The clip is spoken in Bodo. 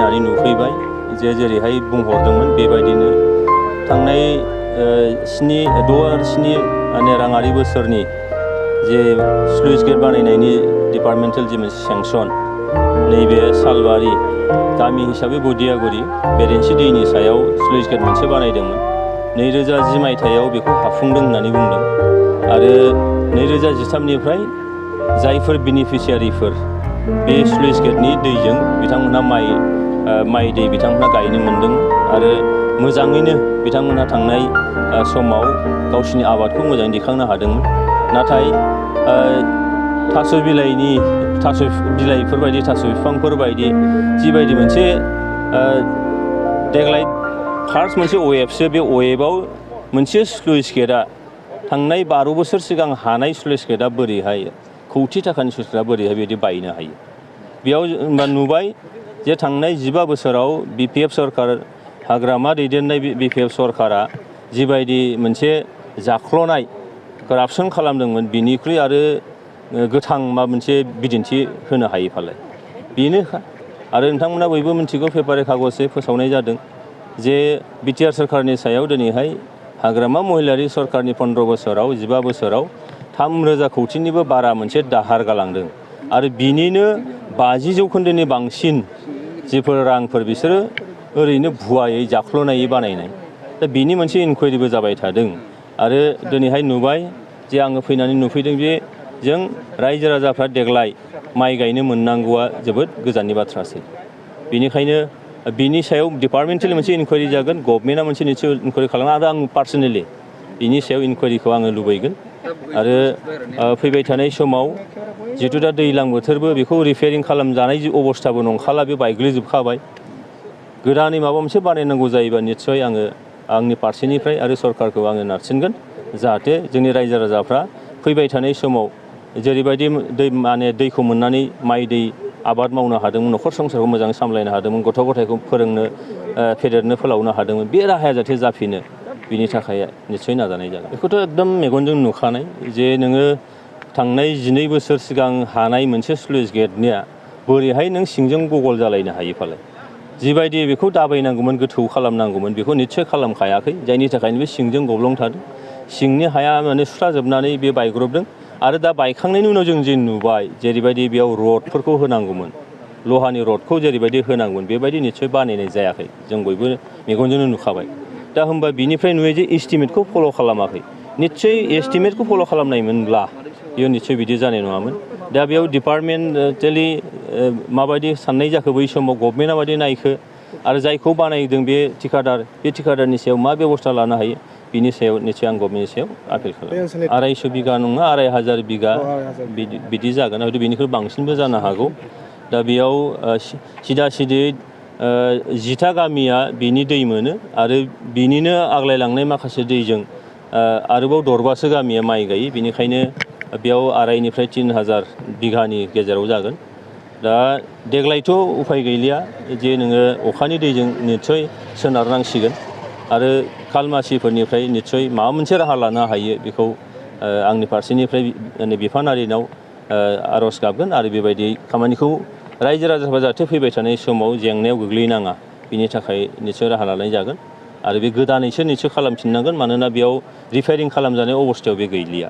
फैनानै नुफैबाय जे जेरैहाय बुंहरदोंमोन बेबायदिनो थांनाय 6-7 माने राङारि बोसोरनि जे स्लुइस गेट बानायनायनि डिपार्टमेन्टेल जे मोनसे सेंसन नैबे सालबारि गामि हिसाबै बदियागुरि बेरेन्सि दैनि सायाव स्लुइस गेट मोनसे बानायदोंमोन 2010 मायथाइयाव बेखौ हाफुंदों होननानै बुंदों आरो 2013निफ्राय जायफोर बेनिफिसियारिफोर बे स्लुइस गेटनि दैजों बिथांमोनहा माइ दै बिथांमोनहा गायनो मोन्दों आरो मोजाङैनो बिथांमोनहा थांनाय समाव गावसिनि आबादखौ मोजाङै दिखांनो हादोंमोन नाथाय थास' बिलाइफोरबायदि थास' बिफांफोरबायदि जिबायदि मोनसे देग्लाय फार्स्ट मोनसे वेबसो बे वेबआव मोनसे स्लुइस गेटआ थांनाय 12 बोसोर सिगां हानाय स्लुइस गेटआ बोरैहाय कौटि थाखानि स्लुइस गेटआ बोरैहाय बिदि बायनो हायो बेयाव होनबा नुबाय जे थांनाय 15 बोसोराव BPF सरकार हाग्रामा दैदेननाय BPF सरकारा जिबायदि मोनसे जाख्ल'नाय करापसन खालामदोंमोन बिनिख्रुइ आरो गोथां माबा मोनसे बिदिन्थि होनो हायो फालाय बेनो आरो नोंथांमोना बयबो मिथिगौ पेपार कागजै फोसावनाय जादों जे बिटिआर सरकारनि सायाव दिनैहाय हाग्रामा महिलारि सरकारनि 15 बोसोराव 15 बोसोराव 3,000 कौटिनिबो बारा मोनसे दाहार गालांदों आरो बिनिनो 50% बांसिन जिफोर रांफोर बिसोरो ओरैनो भुवायै जाख्ल'नायै बानायनाय दा बिनि मोनसे इनकुवारिबो जाबाय थादों आरो दिनैहाय नुबाय जे आङो फैनानै नुफैदों जे जों रायजो राजाफ्रा देग्लाय माइ गायनो मोननांगौआ जोबोद गोजाननि बाथ्रासै बेनिखायनो बिनि सायाव डिपार्टमेन्टेलि मोनसे इनकुवारि जागोन गभर्नमेन्टआ मोनसे निश्चय इनकुवारि खालामो आरो आं पार्सनेलि बिनि सायाव इनकुवारिखौ आङो लुबैगोन आरो फैबाय थानाय समाव जिहेतु दा दैज्लां बोथोरबो बेखौ रिपेयारिं खालामजानाय अबस्थाबो नंखाला बे बायग्लिजोबखाबाय गोदानै माबा मोनसे बानायनांगौ जायोबा निश्चय आङो आंनि फारसेनिफ्राय आरो सरकारखौ आङो नारसिनगोन जाहाथे जोंनि रायजो राजाफ्रा फैबाय थानाय समाव जेरैबायदि दैखौ मोननानै माइ दै आबाद मावनो हादोंमोन न'खर संसारखौ मोजाङै सामलायनो हादोंमोन गथ' गथायखौ फोरोंनो फेदेरनो फोलावनो हादोंमोन बे राहाया जाहाथे जाफिनो बिनि थाखाय निश्चय नाजानाय जागोन बेखौथ' एकदम मेगनजों नुखानाय जे नोङो थांनाय 12 बोसोर सिगां हानाय मोनसे स्लुइस गेटनिया बोरैहाय नों सिंजों गगल जालायनो हायो फालाय जिबायदि बेखौ दाबायनांगौमोन गोथौ खालामनांगौमोन बेखौ निश्चय खालामखायाखै जायनि थाखायनो बे सिंजों गब्लं थादों सिंनि हाया माने सुस्राजोबनानै बे बायग्रबदों आरो दा बायखांनायनि उनाव जों जे नुबाय जेरैबायदि बेयाव रडफोरखौ होनांगौमोन लहानि रडखौ जेरैबायदि होनांगौमोन बेबायदि निश्चय बानायनाय जायाखै जों बयबो मेगनजोंनो नुखाबाय दा होमबा बिनिफ्राय नुयो जे एस्टिमेटखौ फल' खालामाखै निश्चय एस्टिमेटखौ फल' खालामनायमोनब्ला बेयो निश्चय बिदि जानाय नङामोन दा बेयाव डिपार्टमेन्टेलि माबायदि साननाय जाखो बै समाव गभर्नमेन्टआ माबायदि नायखो आरो जायखौ बानायदों बे थिकादारनि सायाव मा बेबस्था लानो हायो बिनि सायाव निश्चय आं गभर्नमेन्टनि सायाव आपिल खालामो 250 बिगा नङा 2,500 बिगा बिदि जागोन हयथ' बेनिख्रुइ बांसिनबो जानो हागौ दा बेयाव सिदा सिदियै 10 गामिया बिनि दै मोनो आरो बिनिनो आग्लायलांनाय माखासे दैजों आरोबाव दरबासो गामिया माइ गायो बेनिखायनो बेयाव 2,500 3,000 बिगानि गेजेराव जागोन दा देग्लायथ' उफाय गैलिया जे नोङो अखानि दैजों निश्चय सोनारनांसिगोन आरो खालमासिफोरनिफ्राय निश्चय माबा मोनसे राहा लानो हायो बेखौ आंनि फारसेनिफ्राय बिफानारिनाव आर'ज गाबगोन आरो बेबायदि खामानिखौ रायजो राजाफ्रा जाहाथे फैबाय थानाय समाव जेंनायाव गोग्लैनाङा बिनि थाखाय निश्चय राहा लानाय जागोन आरो बे गोदानैसो निश्चय खालामफिननांगोन मानोना बेयाव रिपेयारिं खालामजानाय अबस्थायाव बे गैलिया